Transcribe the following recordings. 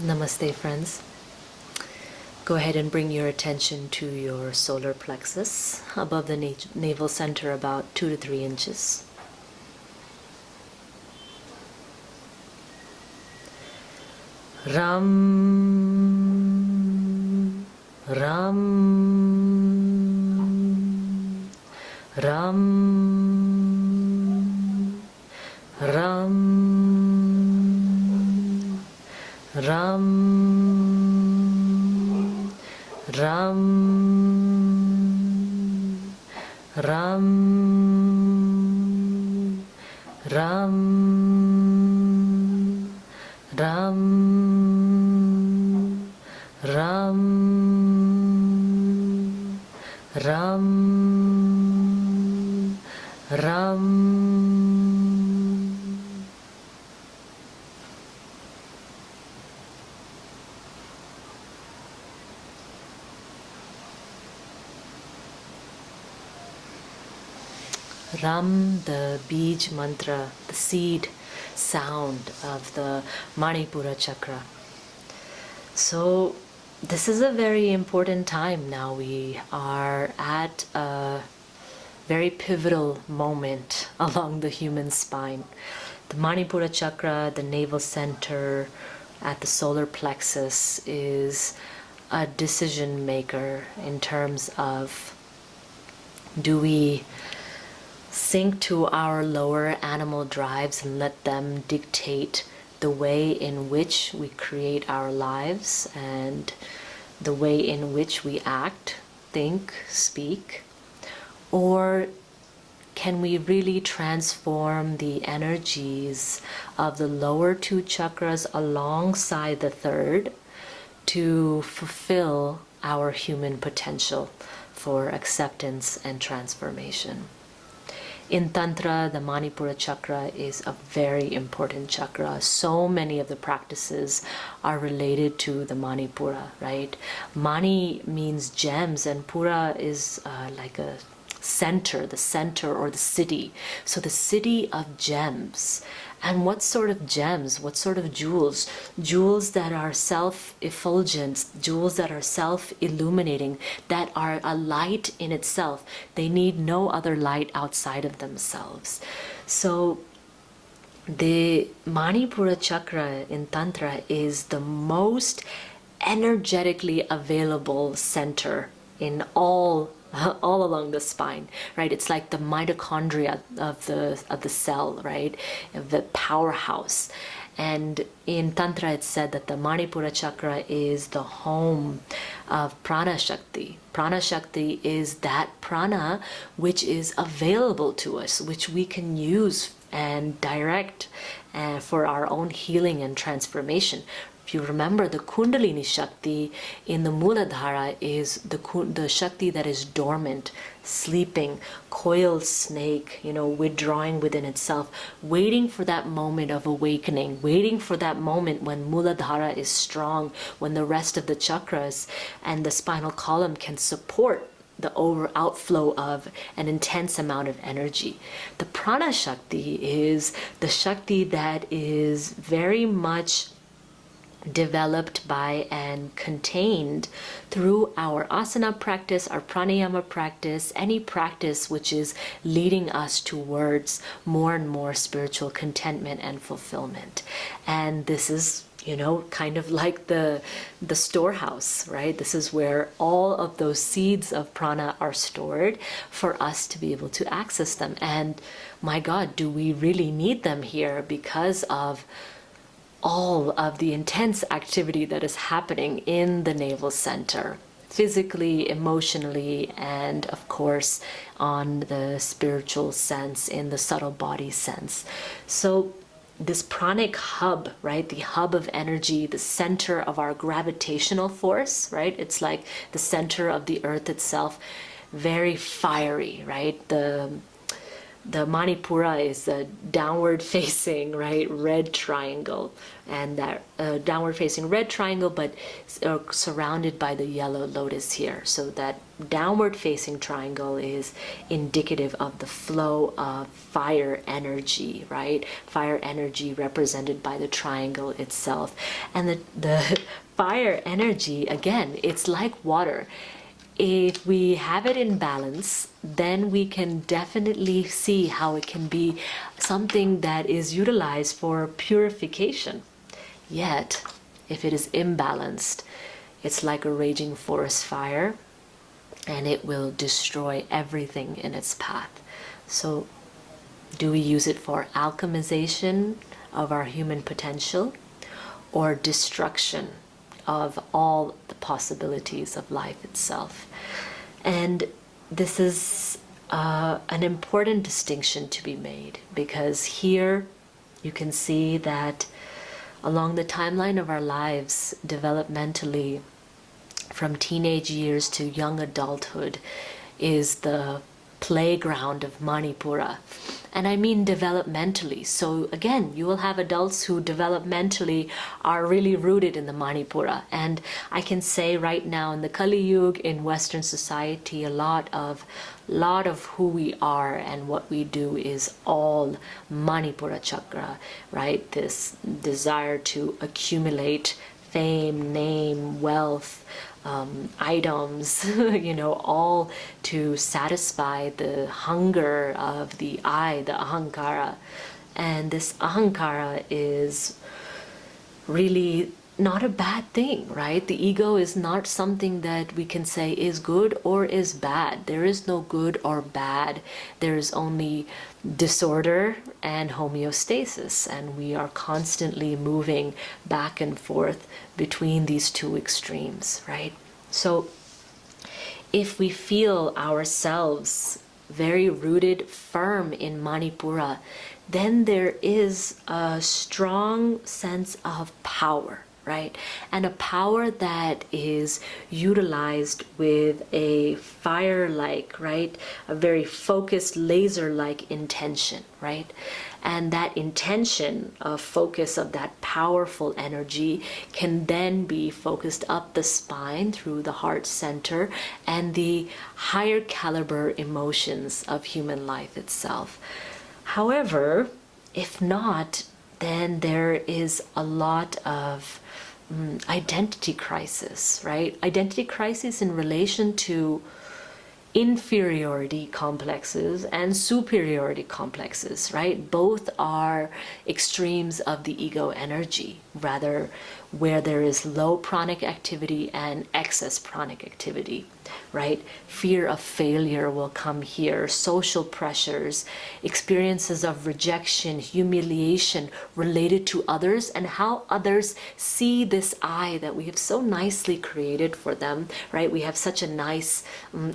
Namaste, friends. Go ahead and bring your attention to your solar plexus above the navel center, about 2 to 3 inches. Ram, Ram, Ram, Ram, Ram, Ram, Ram, Ram, Ram, Ram, Ram, Ram. Ram, the Bij mantra, the seed sound of the Manipura chakra. So this is a very important time now. We are at a very pivotal moment along the human spine. The Manipura chakra, the navel center at the solar plexus, is a decision maker in terms of, do we sink to our lower animal drives and let them dictate the way in which we create our lives and the way in which we act, think, speak? Or can we really transform the energies of the lower two chakras alongside the third to fulfill our human potential for acceptance and transformation? In Tantra, the Manipura chakra is a very important chakra. So many of the practices are related to the Manipura, right? Mani means gems, and Pura is like a center, the center or the city. So the city of gems. And what sort of gems? What sort of jewels? Jewels that are self-effulgent, jewels that are self-illuminating, that are a light in itself. They need no other light outside of themselves. So the Manipura chakra in Tantra is the most energetically available center in all along the spine, right? It's like the mitochondria of the cell, right? The powerhouse. And in Tantra, it's said that the Manipura chakra is the home of Prana Shakti. Prana Shakti is that prana which is available to us, which we can use and direct for our own healing and transformation. If you remember, the Kundalini Shakti in the Muladhara is the Shakti that is dormant, sleeping, coiled snake, withdrawing within itself, waiting for that moment of awakening, waiting for that moment when Muladhara is strong, when the rest of the chakras and the spinal column can support the outflow of an intense amount of energy. The Prana Shakti is the Shakti that is very much developed by and contained through our asana practice, our pranayama practice, any practice which is leading us towards more and more spiritual contentment and fulfillment. And this is kind of like the storehouse, right? This is where all of those seeds of prana are stored for us to be able to access them. And my God, do we really need them here because of all of the intense activity that is happening in the navel center, physically, emotionally, and of course on the spiritual sense, in the subtle body sense. So this pranic hub, right, the hub of energy, the center of our gravitational force, right? It's like the center of the earth itself, very fiery, right? The the Manipura is a downward facing, right, red triangle, and that downward facing red triangle, but surrounded by the yellow lotus here. So that downward facing triangle is indicative of the flow of fire energy, right? Fire energy represented by the triangle itself. And the fire energy, again, it's like water. If we have it in balance, then we can definitely see how it can be something that is utilized for purification. Yet, if it is imbalanced, it's like a raging forest fire, and it will destroy everything in its path. So, do we use it for alchemization of our human potential, or destruction of all the possibilities of life itself? And this is an important distinction to be made, because here you can see that along the timeline of our lives, developmentally, from teenage years to young adulthood, is the playground of Manipura. And I mean developmentally. So again, you will have adults who developmentally are really rooted in the Manipura. And I can say right now in the Kali Yuga, in Western society, a lot of who we are and what we do is all Manipura Chakra, right? This desire to accumulate fame, name, wealth, items, all to satisfy the hunger of the I, the ahankara. And this ahankara is really not a bad thing, right? The ego is not something that we can say is good or is bad. There is no good or bad. There is only disorder and homeostasis, and we are constantly moving back and forth between these two extremes, right? So if we feel ourselves very rooted, firm in Manipura, then there is a strong sense of power, right? And a power that is utilized with a fire-like, right? A very focused, laser-like intention, right? And that intention of focus of that powerful energy can then be focused up the spine through the heart center and the higher caliber emotions of human life itself. However, if not, then there is a lot of identity crisis, right? Identity crisis in relation to inferiority complexes and superiority complexes, right? Both are extremes of the ego energy, rather, where there is low pranic activity and excess pranic activity, right? Fear of failure will come here, social pressures, experiences of rejection, humiliation related to others, and how others see this I that we have so nicely created for them, right? We have such a nice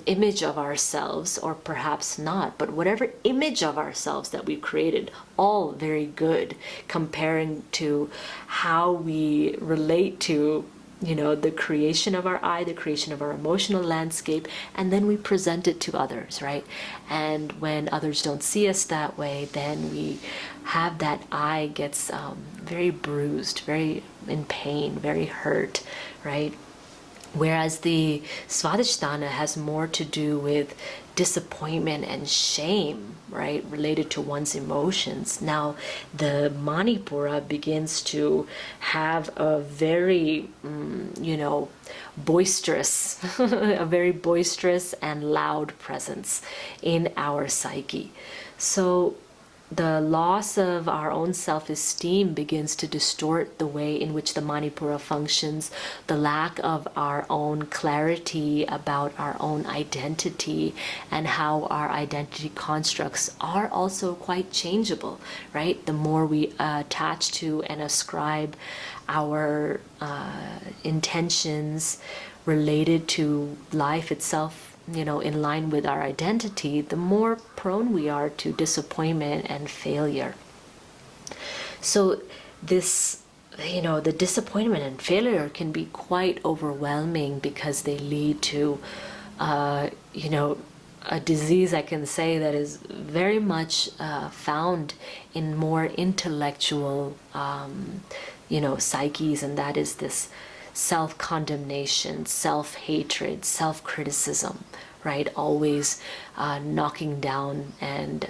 image of ourselves, or perhaps not, but whatever image of ourselves that we created, all very good, comparing to how we relate to the creation of our I, the creation of our emotional landscape, and then we present it to others, right? And when others don't see us that way, then we have that I gets very bruised, very in pain, very hurt, right? Whereas the Svadhisthana has more to do with disappointment and shame, right, related to one's emotions. Now, the Manipura begins to have a very, boisterous, a very boisterous and loud presence in our psyche. So the loss of our own self-esteem begins to distort the way in which the Manipura functions. The lack of our own clarity about our own identity and how our identity constructs are also quite changeable, right? The more we attach to and ascribe our intentions related to life itself, in line with our identity, the more prone we are to disappointment and failure. So this, the disappointment and failure can be quite overwhelming, because they lead to, a disease, I can say, that is very much found in more intellectual, psyches, and that is this self-condemnation, self-hatred, self-criticism, right? Always knocking down and,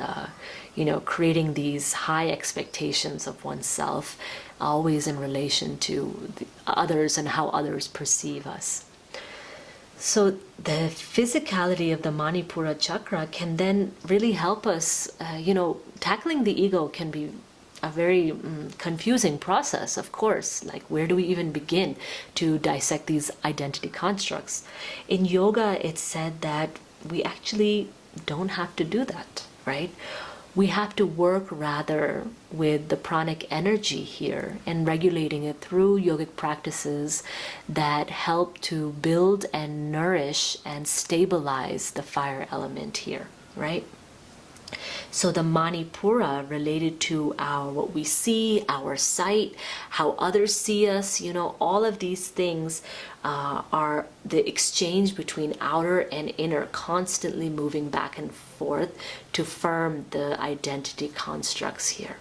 creating these high expectations of oneself, always in relation to the others and how others perceive us. So the physicality of the Manipura chakra can then really help us, tackling the ego can be a very confusing process, of course. Like, where do we even begin to dissect these identity constructs? In yoga, it's said that we actually don't have to do that, right? We have to work rather with the pranic energy here and regulating it through yogic practices that help to build and nourish and stabilize the fire element here, right? So the Manipura related to our what we see, our sight, how others see us, all of these things are the exchange between outer and inner, constantly moving back and forth to form the identity constructs here.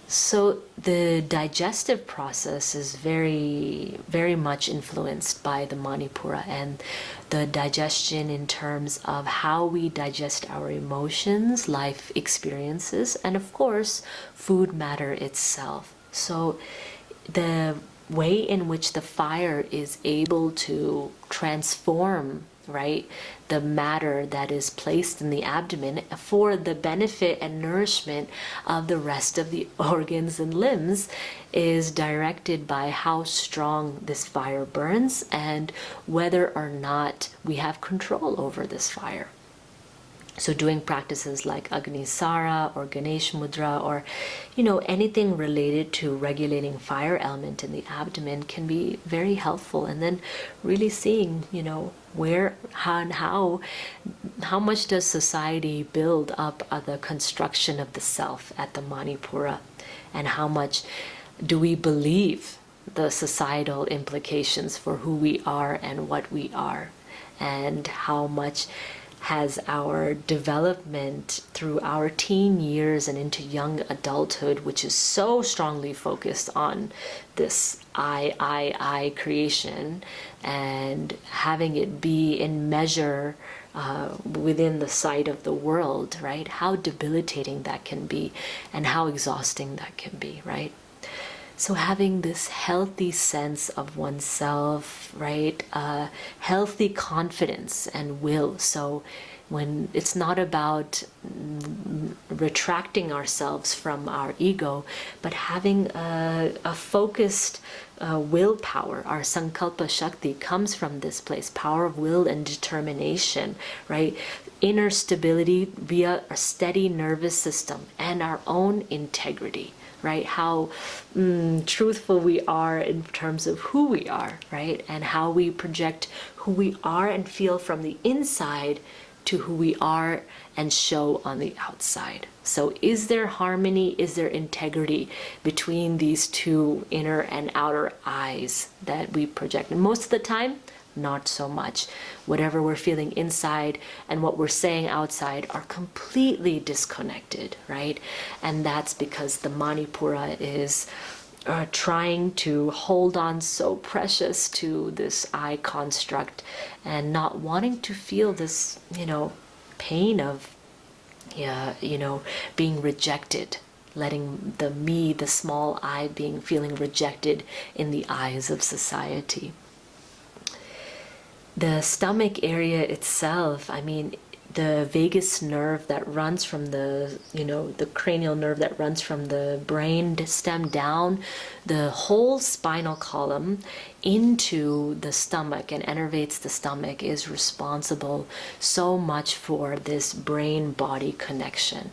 So the digestive process is very, very much influenced by the Manipura, and the digestion in terms of how we digest our emotions, life experiences, and of course, food matter itself. So the way in which the fire is able to transform, right, the matter that is placed in the abdomen for the benefit and nourishment of the rest of the organs and limbs is directed by how strong this fire burns and whether or not we have control over this fire. So doing practices like Agnisara or Ganesh Mudra or, anything related to regulating fire element in the abdomen can be very helpful. And then really seeing, where, how much does society build up the construction of the self at the Manipura, and how much do we believe the societal implications for who we are and what we are, and how much has our development through our teen years and into young adulthood, which is so strongly focused on this I creation, and having it be in measure within the sight of the world, right? How debilitating that can be and how exhausting that can be, right? So having this healthy sense of oneself, right? Healthy confidence and will. So when it's not about retracting ourselves from our ego, but having a focused willpower. Our sankalpa shakti comes from this place, power of will and determination, right? Inner stability via a steady nervous system and our own integrity, right? How truthful we are in terms of who we are, right? And how we project who we are and feel from the inside to who we are and show on the outside. So is there harmony, is there integrity between these two inner and outer eyes that we project? And most of the time, not so much. Whatever we're feeling inside and what we're saying outside are completely disconnected, right? And that's because the Manipura is trying to hold on so precious to this I construct and not wanting to feel this, pain of, being rejected, letting the me, the small I, feeling rejected in the eyes of society. The stomach area itself, the vagus nerve that runs from the cranial nerve that runs from the brain stem down the whole spinal column into the stomach and innervates the stomach is responsible so much for this brain-body connection.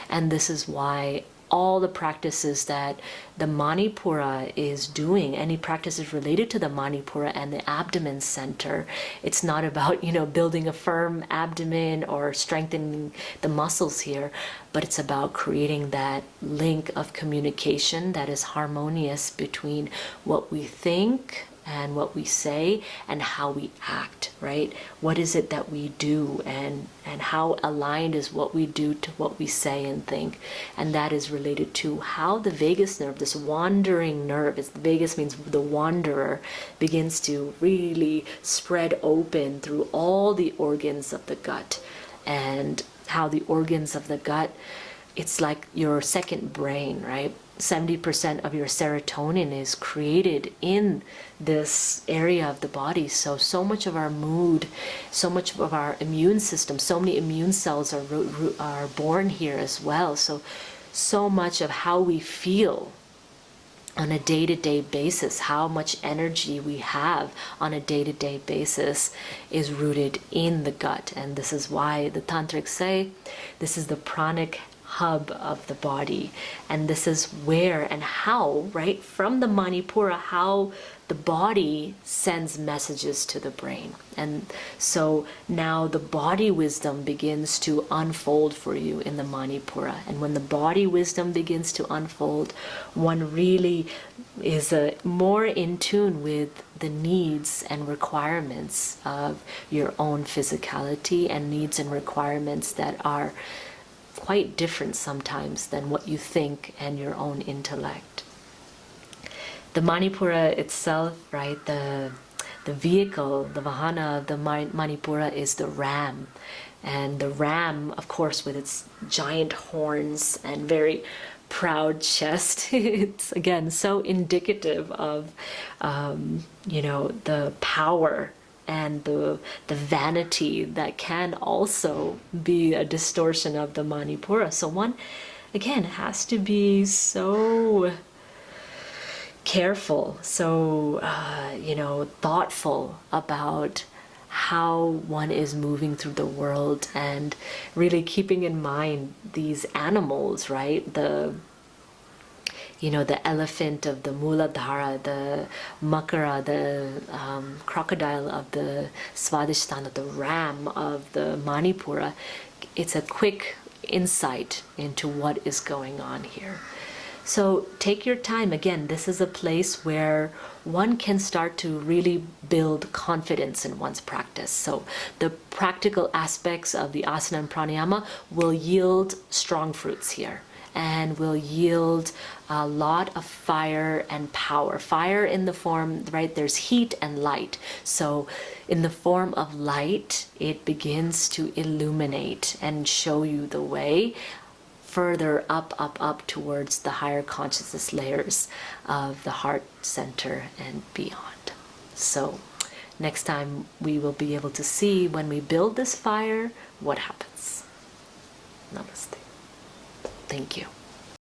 And this is why all the practices that the Manipura is doing, any practices related to the Manipura and the abdomen center, it's not about, building a firm abdomen or strengthening the muscles here, but it's about creating that link of communication that is harmonious between what we think, and what we say and how we act, right? What is it that we do, and how aligned is what we do to what we say and think. And that is related to how the vagus nerve, this wandering nerve, vagus means the wanderer, begins to really spread open through all the organs of the gut. And how the organs of the gut, it's like your second brain, right? 70% of your serotonin is created in this area of the body. So much of our mood, so much of our immune system, so many immune cells are born here as well. So much of how we feel on a day-to-day basis, how much energy we have on a day-to-day basis, is rooted in the gut. And this is why the tantrics say this is the pranic hub of the body, and this is where and how, right, from the Manipura, how the body sends messages to the brain. And so now the body wisdom begins to unfold for you in the Manipura. And when the body wisdom begins to unfold, one really is more in tune with the needs and requirements of your own physicality, and needs and requirements that are quite different sometimes than what you think and your own intellect. The Manipura itself, right, the vehicle, the Vahana of the Manipura is the ram. And the ram, of course, with its giant horns and very proud chest, it's again so indicative of, the power and the vanity that can also be a distortion of the Manipura. So one, again, has to be so careful, so thoughtful about how one is moving through the world, and really keeping in mind these animals, right? The elephant of the Muladhara, the Makara, the crocodile of the Svadhisthana, the ram of the Manipura. It's a quick insight into what is going on here. So take your time. Again, this is a place where one can start to really build confidence in one's practice. So the practical aspects of the asana and pranayama will yield strong fruits here, and will yield a lot of fire and power. Fire in the form, right, there's heat and light. So in the form of light, it begins to illuminate and show you the way further up towards the higher consciousness layers of the heart center and beyond. So next time we will be able to see, when we build this fire, what happens. Namaste. Thank you.